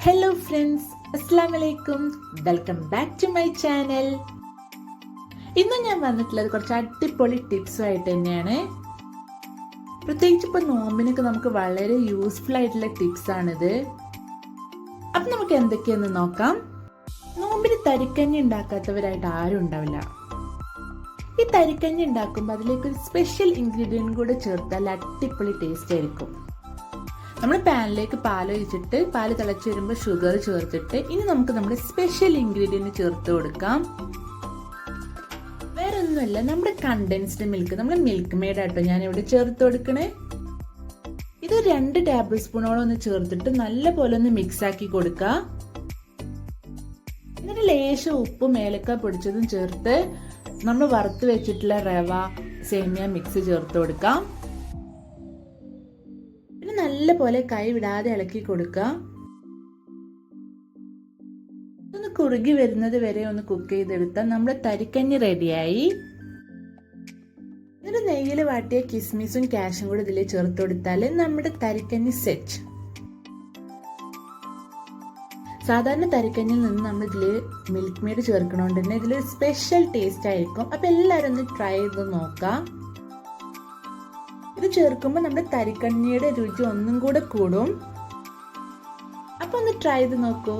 Hello friends, അസ്സലാമു അലൈക്കും. Welcome back to my channel. ഇന്ന് ഞാൻ വന്നിട്ടുള്ളത് കുറച്ച് അടിപൊളി ടിപ്സുമായിട്ട് തന്നെയാണ്. പ്രത്യേകിച്ച് ഇപ്പോൾ നോമ്പിനൊക്കെ നമുക്ക് വളരെ യൂസ്ഫുൾ ആയിട്ടുള്ള ടിപ്സ് ആണിത്. അപ്പം നമുക്ക് എന്തൊക്കെയെന്ന് നോക്കാം. നോമ്പിന് തരിക്കഞ്ഞി ഉണ്ടാക്കാത്തവരായിട്ട് ആരും ഉണ്ടാവില്ല. ഈ തരിക്കഞ്ഞി ഉണ്ടാക്കുമ്പോൾ അതിലേക്ക് ഒരു സ്പെഷ്യൽ ഇൻഗ്രീഡിയൻറ്റ് കൂടെ ചേർത്താൽ അടിപൊളി ടേസ്റ്റ് ആയിരിക്കും. നമ്മൾ പാനിലേക്ക് പാൽ ഒഴിച്ചിട്ട് പാല് തിളച്ച് വരുമ്പോൾ ഷുഗർ ചേർത്തിട്ട് ഇനി നമുക്ക് നമ്മുടെ സ്പെഷ്യൽ ഇൻഗ്രീഡിയൻറ്റ് ചേർത്ത് കൊടുക്കാം. വേറെ ഒന്നുമല്ല, നമ്മുടെ കണ്ടൻസ്ഡ് മിൽക്ക്, നമ്മുടെ മിൽക്ക് മെയ്ഡ് ആട്ടോ ഞാൻ ഇവിടെ ചേർത്ത് കൊടുക്കണേ. ഇത് 2 ടേബിൾ സ്പൂണോളം ഒന്ന് ചേർത്തിട്ട് നല്ല പോലെ ഒന്ന് മിക്സ് ആക്കി കൊടുക്കുക. എന്നിട്ട് ലേശം ഉപ്പും ഏലക്ക പൊടിച്ചതും ചേർത്ത് നമ്മൾ വറുത്ത് വെച്ചിട്ടുള്ള റവ സേമിയ മിക്സ് ചേർത്ത് കൊടുക്കാം. നല്ല പോലെ കൈ വിടാതെ ഇളക്കി കൊടുക്കുക. ഒന്ന് കുറുകി വരുന്നത് വരെ ഒന്ന് കുക്ക് ചെയ്തെടുത്താൽ നമ്മുടെ തരിക്കഞ്ഞി റെഡിയായി. എന്നിട്ട് നെയ്യിൽ വാട്ടിയ കിസ്മിസും കാഷ്യും കൂടി ഇതിൽ ചേർത്ത് കൊടുത്താൽ നമ്മുടെ തരിക്കഞ്ഞി സെറ്റ്. സാധാരണ തരിക്കഞ്ഞിൽ നിന്ന് നമ്മൾ ഇതിൽ മിൽക്ക് മെയ്ഡ് ചേർക്കണോണ്ട് തന്നെ ഇതിലൊരു സ്പെഷ്യൽ ടേസ്റ്റ് ആയിരിക്കും. അപ്പൊ എല്ലാവരും ഒന്ന് ട്രൈ ചെയ്ത് നോക്കാം. ഇത് ചേർക്കുമ്പോൾ നമ്മുടെ തരിക്കഞ്ഞിയുടെ രുചി ഒന്നും കൂടെ കൂടും. അപ്പൊ ഒന്ന് ട്രൈ ചെയ്ത് നോക്കൂ.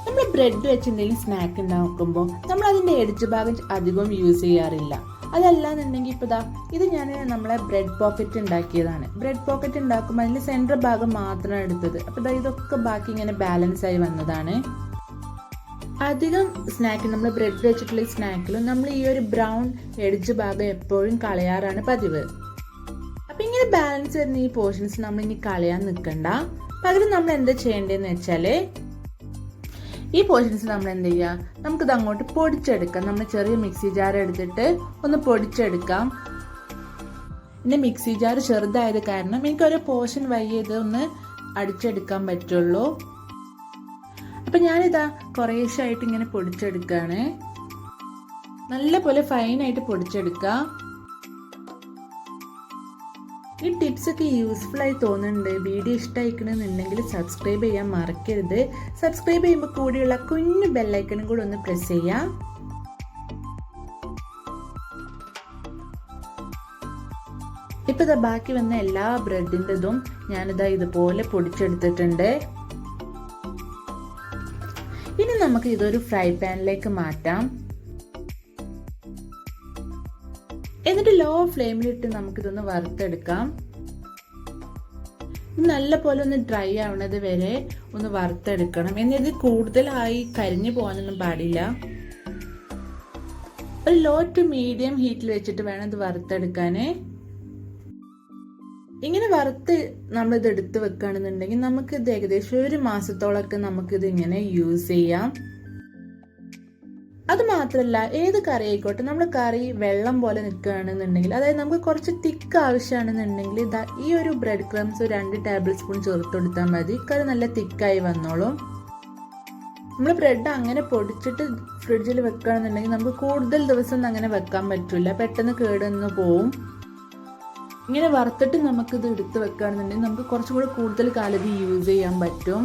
നമ്മൾ ബ്രെഡ് വെച്ച് എന്തെങ്കിലും സ്നാക്ക് ഉണ്ടാക്കുമ്പോൾ നമ്മൾ അതിന്റെ എഡ്ജ് ഭാഗം അധികം യൂസ് ചെയ്യാറില്ല. അതല്ലാന്നുണ്ടെങ്കിൽ ഇപ്പൊ ഇത് ഞാൻ നമ്മളെ ബ്രെഡ് പോക്കറ്റ് ഉണ്ടാക്കിയതാണ്. ബ്രെഡ് പോക്കറ്റ് ഉണ്ടാക്കുമ്പോൾ അതിന്റെ സെൻട്രൽ ഭാഗം മാത്രമാണ് എടുത്തത്. അപ്പൊ ഇതൊക്കെ ബാക്കി ഇങ്ങനെ ബാലൻസ് ആയി വന്നതാണ്. അധികം സ്നാക്ക് നമ്മൾ ബ്രെഡ് വെച്ചിട്ടുള്ള സ്നാക്കിലും നമ്മൾ ഈ ഒരു ബ്രൗൺ എഡ്ജ് ഭാഗം എപ്പോഴും കളയാറാണ് പതിവ്. അപ്പൊ ഇങ്ങനെ ബാലൻസ് വരുന്ന ഈ പോർഷൻസ് നമ്മൾ ഇനി കളയാൻ നിൽക്കണ്ട. പകരം നമ്മൾ എന്താ ചെയ്യേണ്ടതെന്ന് വെച്ചാല് ഈ പോർഷൻസ് നമ്മൾ എന്ത് ചെയ്യാം, നമുക്കിത് അങ്ങോട്ട് പൊടിച്ചെടുക്കാം. നമ്മൾ ചെറിയ മിക്സി ജാർ എടുത്തിട്ട് ഒന്ന് പൊടിച്ചെടുക്കാം. പിന്നെ മിക്സി ജാർ ചെറുതായത് കാരണം എനിക്ക് ഒരു പോർഷൻ വയ്യത് ഒന്ന് അടിച്ചെടുക്കാൻ പറ്റുള്ളൂ. അപ്പൊ ഞാനിതാ കുറേശ്ശായിട്ട് ഇങ്ങനെ പൊടിച്ചെടുക്കാണ്. നല്ല പോലെ ഫൈനായിട്ട് പൊടിച്ചെടുക്കുക. ഈ ടിപ്സ് ഒക്കെ യൂസ്ഫുൾ ആയി തോന്നുന്നുണ്ട്. വീഡിയോ ഇഷ്ടമായിക്കണമെന്നുണ്ടെങ്കിൽ സബ്സ്ക്രൈബ് ചെയ്യാൻ മറക്കരുത്. സബ്സ്ക്രൈബ് ചെയ്യുമ്പോൾ കൂടിയുള്ള കുഞ്ഞു ബെല്ലൈക്കണും കൂടെ ഒന്ന് പ്രസ് ചെയ്യാം. ഇപ്പൊ ബാക്കി വന്ന എല്ലാ ബ്രെഡിൻ്റെതും ഞാനിതാ ഇതുപോലെ പൊടിച്ചെടുത്തിട്ടുണ്ട്. ഇനി നമുക്ക് ഇതൊരു ഫ്രൈ പാനിലേക്ക് മാറ്റാം. എന്നിട്ട് ലോ ഫ്ലെയിമിലിട്ട് നമുക്കിതൊന്ന് വറുത്തെടുക്കാം. നല്ല പോലെ ഒന്ന് ഡ്രൈ ആവണത് വരെ ഒന്ന് വറുത്തെടുക്കണം. എന്നിട്ട് കൂടുതലായി കരിഞ്ഞു പോകാനൊന്നും പാടില്ല. ഒരു ലോ ടു മീഡിയം ഹീറ്റിൽ വെച്ചിട്ട് വേണം ഇത് വറുത്തെടുക്കാന്. ഇങ്ങനെ വറുത്ത് നമ്മളിത് എടുത്ത് വെക്കുകയാണെന്നുണ്ടെങ്കിൽ നമുക്ക് ഇത് ഏകദേശം 1 മാസത്തോളൊക്കെ നമുക്കിത് ഇങ്ങനെ യൂസ് ചെയ്യാം. അത് മാത്രല്ല, ഏത് കറി ആയിക്കോട്ടെ, നമ്മൾ കറി വെള്ളം പോലെ നിൽക്കുകയാണെന്നുണ്ടെങ്കിൽ, അതായത് നമുക്ക് കുറച്ച് തിക്ക് ആവശ്യമാണെന്നുണ്ടെങ്കിൽ ഈ ഒരു ബ്രെഡ് ക്രംസ് 2 ടേബിൾ സ്പൂൺ ചേർത്ത് കൊടുത്താൽ മതി. കറി നല്ല തിക്കായി വന്നോളും. നമ്മൾ ബ്രെഡ് അങ്ങനെ പൊടിച്ചിട്ട് ഫ്രിഡ്ജിൽ വെക്കുകയാണെന്നുണ്ടെങ്കിൽ നമുക്ക് കൂടുതൽ ദിവസം അങ്ങനെ വെക്കാൻ പറ്റില്ല, പെട്ടെന്ന് കേടുവന്ന് പോവും. ഇങ്ങനെ വറുത്തിട്ട് നമുക്കിത് എടുത്ത് വെക്കുകയാണെന്നുണ്ടെങ്കിൽ നമുക്ക് കുറച്ചും കൂടെ കൂടുതൽ കാലം ഇത് യൂസ് ചെയ്യാൻ പറ്റും.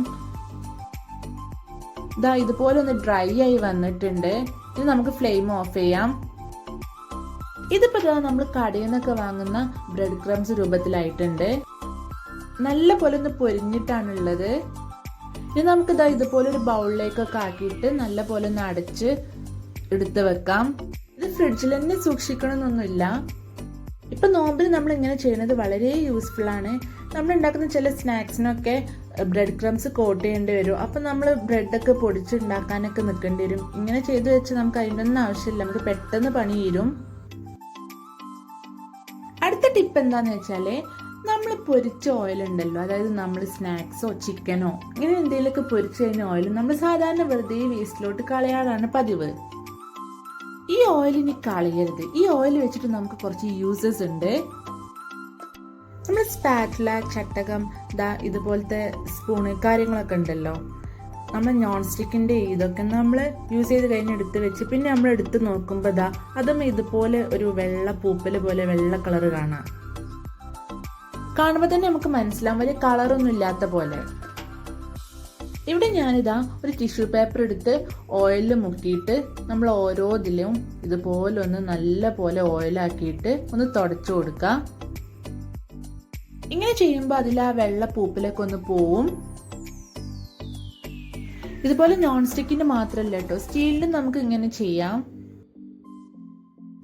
ഇതുപോലെ ഒന്ന് ഡ്രൈ ആയി വന്നിട്ടുണ്ട്. ഇത് നമുക്ക് ഫ്ലെയിം ഓഫ് ചെയ്യാം. ഇതിപ്പോ നമ്മൾ കടയിൽ നിന്നൊക്കെ വാങ്ങുന്ന ബ്രെഡ് ക്രംസ് രൂപത്തിലായിട്ടുണ്ട്. നല്ല പോലെ ഒന്ന് പൊരിഞ്ഞിട്ടാണുള്ളത്. ഇനി നമുക്ക് ഇതുപോലെ ഒരു ബൗളിലേക്കൊക്കെ ആക്കിയിട്ട് നല്ല പോലെ ഒന്ന് അടച്ച് എടുത്ത് വെക്കാം. ഇത് ഫ്രിഡ്ജിൽ തന്നെ സൂക്ഷിക്കണമെന്നൊന്നുമില്ല. ഇപ്പൊ നോമ്പിൽ നമ്മൾ ഇങ്ങനെ ചെയ്യുന്നത് വളരെ യൂസ്ഫുൾ ആണ്. നമ്മൾ ഉണ്ടാക്കുന്ന ചില സ്നാക്സിനൊക്കെ ബ്രെഡ് ക്രംസ് കോട്ട് ചെയ്യേണ്ടി വരും. അപ്പൊ നമ്മൾ ബ്രെഡൊക്കെ പൊടിച്ചുണ്ടാക്കാനൊക്കെ നിൽക്കേണ്ടി വരും. ഇങ്ങനെ ചെയ്ത് വെച്ച് നമുക്ക് അതിൻ്റെ ഒന്നും ആവശ്യമില്ല, നമുക്ക് പെട്ടെന്ന് പണി തീരും. അടുത്ത ടിപ്പ് എന്താന്ന് വെച്ചാല്, നമ്മൾ പൊരിച്ച ഓയിൽ ഉണ്ടല്ലോ, അതായത് നമ്മൾ സ്നാക്സോ ചിക്കനോ ഇങ്ങനെ എന്തെങ്കിലുമൊക്കെ പൊരിച്ചു കഴിഞ്ഞ ഓയിൽ നമ്മൾ സാധാരണ വെറുതെ വേസ്റ്റിലോട്ട് കളയാറാണ് പതിവ്. ഈ ഓയിൽ ഇനി കളയരുത്. ഈ ഓയിൽ വെച്ചിട്ട് നമുക്ക് കുറച്ച് യൂസസ് ഉണ്ട്. നമ്മൾ സ്പാറ്റുല, ചട്ടകം, ഇതുപോലത്തെ സ്പൂണ് കാര്യങ്ങളൊക്കെ ഉണ്ടല്ലോ, നമ്മൾ നോൺ സ്റ്റിക്കിന്റെ ഇതൊക്കെ നമ്മൾ യൂസ് ചെയ്ത് കഴിഞ്ഞ് എടുത്ത് വെച്ച് പിന്നെ നമ്മൾ എടുത്ത് നോക്കുമ്പോൾ അതും ഇതുപോലെ ഒരു വെള്ള പൂപ്പല് പോലെ വെള്ള കളർ കാണാം. കാണുമ്പോൾ തന്നെ നമുക്ക് മനസ്സിലാവും വലിയ കളറൊന്നും ഇല്ലാത്ത പോലെ. ഇവിടെ ഞാനിതാ ഒരു ടിഷ്യൂ പേപ്പർ എടുത്ത് ഓയിലിൽ മുക്കിയിട്ട് നമ്മൾ ഓരോ ഇതിലും ഇതുപോലെ ഒന്ന് നല്ല പോലെ ഓയിലാക്കിയിട്ട് ഒന്ന് തുടച്ചു കൊടുക്കുക. ഇങ്ങനെ ചെയ്യുമ്പോൾ അതിൽ ആ വെള്ള പൂപ്പിലൊക്കെ ഒന്ന് പോവും. ഇതുപോലെ നോൺ സ്റ്റിക്കിന് മാത്രമല്ല കേട്ടോ, സ്റ്റീലിനും നമുക്ക് ഇങ്ങനെ ചെയ്യാം.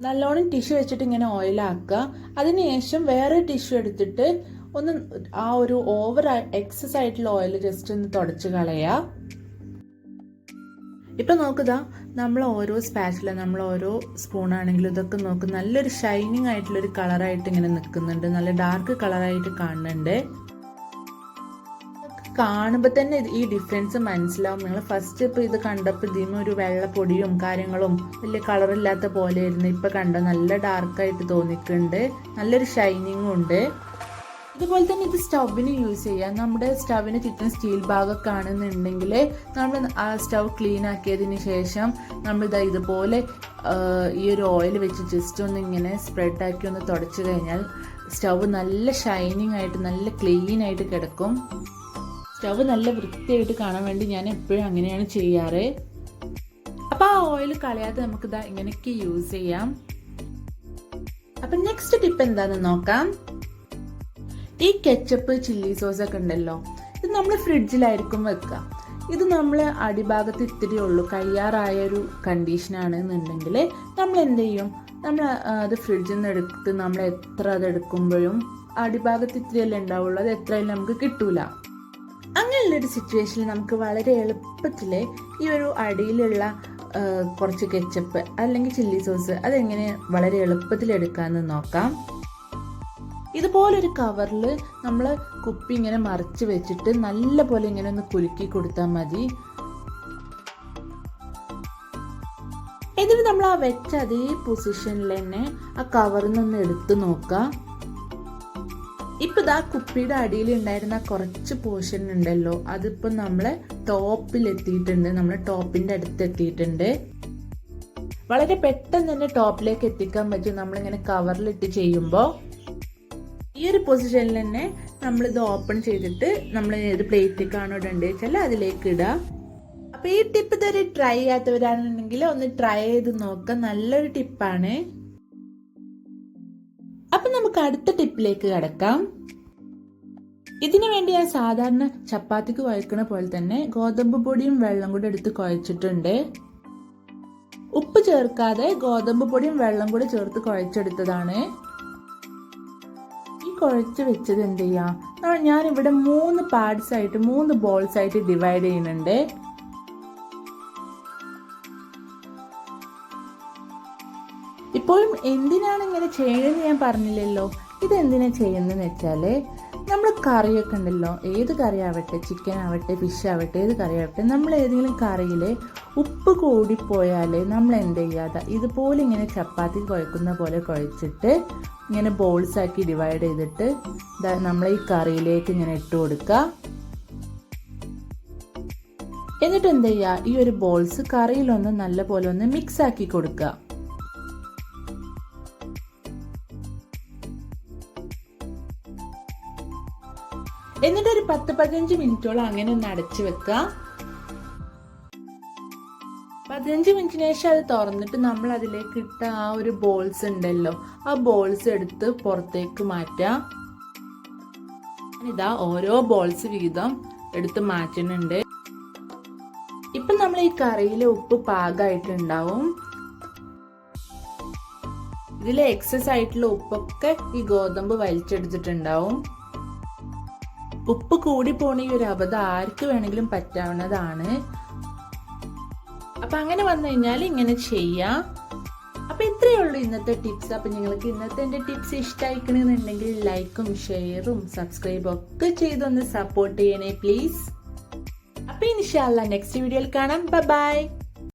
നല്ലോണം ടിഷ്യൂ വെച്ചിട്ട് ഇങ്ങനെ ഓയിലാക്കുക. അതിനുശേഷം വേറെ ടിഷ്യൂ എടുത്തിട്ട് ഒന്ന് ആ ഒരു ഓവർ എക്സസ് ആയിട്ടുള്ള ഓയിൽ ജസ്റ്റ് ഒന്ന് തുടച്ച് കളയാ. ഇപ്പൊ നോക്കുക, നമ്മൾ ഓരോ സ്പാച്ചില നമ്മൾ ഓരോ സ്പൂൺ ആണെങ്കിലും ഇതൊക്കെ നോക്ക് നല്ലൊരു ഷൈനിങ് ആയിട്ടുള്ള ഒരു കളറായിട്ട് ഇങ്ങനെ നിൽക്കുന്നുണ്ട്, നല്ല ഡാർക്ക് കളറായിട്ട് കാണുന്നുണ്ട്. കാണുമ്പോൾ തന്നെ ഈ ഡിഫറൻസ് മനസ്സിലാവും. നിങ്ങൾ ഫസ്റ്റ് ഇപ്പൊ ഇത് കണ്ടപ്പോൾ ഇതിന് ഒരു വെള്ളപ്പൊടിയും കാര്യങ്ങളും വലിയ കളറില്ലാത്ത പോലെ ആയിരുന്നു. ഇപ്പൊ കണ്ടോ നല്ല ഡാർക്കായിട്ട് തോന്നിക്കുന്നുണ്ട്, നല്ലൊരു ഷൈനിങ്ങും ഉണ്ട്. ഇതുപോലെ തന്നെ ഇത് സ്റ്റൗവിന് യൂസ് ചെയ്യാം. നമ്മുടെ സ്റ്റൗവിന് ചുറ്റും സ്റ്റീൽ ഭാഗമൊക്കെ ആണെന്നുണ്ടെങ്കിൽ നമ്മൾ ആ സ്റ്റൗ ക്ലീൻ ആക്കിയതിന് ശേഷം നമ്മളിതാ ഇതുപോലെ ഈ ഒരു ഓയിൽ വെച്ച് ജസ്റ്റ് ഒന്ന് ഇങ്ങനെ സ്പ്രെഡ് ആക്കി ഒന്ന് തുടച്ചു കഴിഞ്ഞാൽ സ്റ്റൗ നല്ല ഷൈനിങ് ആയിട്ട് നല്ല ക്ലീൻ ആയിട്ട് കിടക്കും. സ്റ്റൗ നല്ല വൃത്തിയായിട്ട് കാണാൻ വേണ്ടി ഞാൻ എപ്പോഴും അങ്ങനെയാണ് ചെയ്യാറ്. അപ്പൊ ആ ഓയിൽ കളയാതെ നമുക്ക് ഇതാ ഇങ്ങനെയൊക്കെ യൂസ് ചെയ്യാം. അപ്പൊ നെക്സ്റ്റ് ടിപ്പ് എന്താന്ന് നോക്കാം. ഈ കെച്ചപ്പ് ചില്ലി സോസ് ഒക്കെ ഉണ്ടല്ലോ, ഇത് നമ്മൾ ഫ്രിഡ്ജിലായിരിക്കും വെക്കുക. ഇത് നമ്മൾ അടിഭാഗത്ത് ഇത്തിരി ഉള്ളൂ, കയ്യാറായ ഒരു കണ്ടീഷനാണ് എന്നുണ്ടെങ്കിൽ നമ്മൾ എന്ത് ചെയ്യും, നമ്മൾ അത് ഫ്രിഡ്ജിൽ നിന്ന് എടുത്ത് നമ്മൾ എത്ര അത് എടുക്കുമ്പോഴും അടിഭാഗത്ത് ഇത്തിരിയല്ലേ ഉണ്ടാവുള്ളൂ, അത് എത്രയും നമുക്ക് കിട്ടൂല. അങ്ങനെയുള്ളൊരു സിറ്റുവേഷനിൽ നമുക്ക് വളരെ എളുപ്പത്തിൽ ഈ ഒരു അടിയിലുള്ള കുറച്ച് കെച്ചപ്പ് അല്ലെങ്കിൽ ചില്ലി സോസ് അതെങ്ങനെ വളരെ എളുപ്പത്തിൽ എടുക്കാമെന്ന് നോക്കാം. ഇതുപോലൊരു കവറിൽ നമ്മൾ കുപ്പി ഇങ്ങനെ മറിച്ച് വെച്ചിട്ട് നല്ല പോലെ ഇങ്ങനെ ഒന്ന് കുലുക്കി കൊടുത്താൽ മതി. എന്നിട്ട് നമ്മൾ ആ വെച്ച അതേ പൊസിഷനിൽ തന്നെ ആ കവറിൽ നിന്ന് എടുത്ത് നോക്കാം. ഇപ്പൊ ഇതാ കുപ്പിയുടെ അടിയിൽ ഉണ്ടായിരുന്ന കുറച്ച് പോർഷൻ ഉണ്ടല്ലോ, അതിപ്പോ നമ്മളെ ടോപ്പിൽ എത്തിയിട്ടുണ്ട്, നമ്മളെ ടോപ്പിന്റെ അടുത്ത് എത്തിയിട്ടുണ്ട്. വളരെ പെട്ടെന്ന് തന്നെ ടോപ്പിലേക്ക് എത്തിക്കാൻ പറ്റും നമ്മളിങ്ങനെ കവറിലിട്ട് ചെയ്യുമ്പോൾ. ഈ ഒരു പൊസിഷനിൽ തന്നെ നമ്മളിത് ഓപ്പൺ ചെയ്തിട്ട് നമ്മൾ ഏത് പ്ലേറ്റിലേക്കാണോ ഇടേണ്ടത് വെച്ചാൽ അതിലേക്ക് ഇടുക. അപ്പൊ ഈ ടിപ്പ് ഇതുവരെ ട്രൈ ചെയ്യാത്തവരാണെന്നുണ്ടെങ്കിൽ ഒന്ന് ട്രൈ ചെയ്ത് നോക്കാം, നല്ലൊരു ടിപ്പാണ്. അപ്പൊ നമുക്ക് അടുത്ത ടിപ്പിലേക്ക് കടക്കാം. ഇതിനു വേണ്ടി ഞാൻ സാധാരണ ചപ്പാത്തിക്ക് കുഴക്കണ പോലെ തന്നെ ഗോതമ്പ് പൊടിയും വെള്ളം കൂടി എടുത്ത് കുഴച്ചിട്ടുണ്ട്. ഉപ്പ് ചേർക്കാതെ ഗോതമ്പ് പൊടിയും വെള്ളം കൂടി ചേർത്ത് കുഴച്ചെടുത്തതാണ്. ഈ കുഴച്ച് വെച്ചത് എന്ത് ചെയ്യാം, ഞാൻ ഇവിടെ 3 പാർട്സ് ആയിട്ട് 3 ബോൾസ് ആയിട്ട് ഡിവൈഡ് ചെയ്യുന്നുണ്ട്. ഇപ്പോഴും എന്തിനാണ് ഇങ്ങനെ ചെയ്യുന്നത് ഞാൻ പറഞ്ഞില്ലല്ലോ. ഇതെന്തിനാ ചെയ്യുന്നതെന്ന് വെച്ചാല് നമ്മൾ കറിയൊക്കെ ഉണ്ടല്ലോ, ഏത് കറി ആവട്ടെ, ചിക്കൻ ആവട്ടെ, ഫിഷ് ആവട്ടെ, ഏത് കറി ആവട്ടെ, നമ്മൾ ഏതെങ്കിലും കറിയിൽ ഉപ്പ് കൂടിപ്പോയാൽ നമ്മൾ എന്ത് ചെയ്യാതെ ഇതുപോലെ ഇങ്ങനെ ചപ്പാത്തി കുഴക്കുന്ന പോലെ കുഴച്ചിട്ട് ഇങ്ങനെ ബോൾസ് ആക്കി ഡിവൈഡ് ചെയ്തിട്ട് നമ്മൾ ഈ കറിയിലേക്ക് ഇങ്ങനെ ഇട്ട് കൊടുക്കുക. എന്നിട്ട് എന്ത് ചെയ്യുക, ഈ ഒരു ബോൾസ് കറിയിലൊന്ന് നല്ല പോലെ ഒന്ന് മിക്സ് ആക്കി കൊടുക്കുക. എന്നിട്ട് ഒരു 10-15 മിനിറ്റോളം അങ്ങനെ ഒന്ന് അടച്ചു വെക്കുക. 15 മിനിറ്റിന് ശേഷം അത് തുറന്നിട്ട് നമ്മൾ അതിലേക്ക് ഇട്ട ആ ഒരു ബോൾസ് ഉണ്ടല്ലോ, ആ ബോൾസ് എടുത്ത് പുറത്തേക്ക് മാറ്റാം. ഇതാ ഓരോ ബോൾസ് വീതം എടുത്ത് മാറ്റുന്നുണ്ട്. ഇപ്പൊ നമ്മൾ ഈ കറിയിലെ ഉപ്പ് പാകമായിട്ടുണ്ടാവും. ഇതിലെ എക്സസ് ആയിട്ടുള്ള ഉപ്പൊക്കെ ഈ ഗോതമ്പ് വലിച്ചെടുത്തിട്ടുണ്ടാവും. ഉപ്പ് കൂടി പോണ ഈ ഒരു അബദ്ധം ആർക്ക് വേണമെങ്കിലും പറ്റാവുന്നതാണ്. അപ്പൊ അങ്ങനെ വന്നു കഴിഞ്ഞാൽ ഇങ്ങനെ ചെയ്യാം. അപ്പൊ ഇത്രയേ ഉള്ളൂ ഇന്നത്തെ ടിപ്സ്. അപ്പൊ നിങ്ങൾക്ക് ഇന്നത്തെ എന്റെ ടിപ്സ് ഇഷ്ടമായിക്കണമെന്നുണ്ടെങ്കിൽ ലൈക്കും ഷെയറും സബ്സ്ക്രൈബും ഒക്കെ ചെയ്തൊന്ന് സപ്പോർട്ട് ചെയ്യണേ പ്ലീസ്. അപ്പൊ ഇൻഷാ അല്ലാഹ് നെക്സ്റ്റ് വീഡിയോയിൽ കാണാം. ബൈ.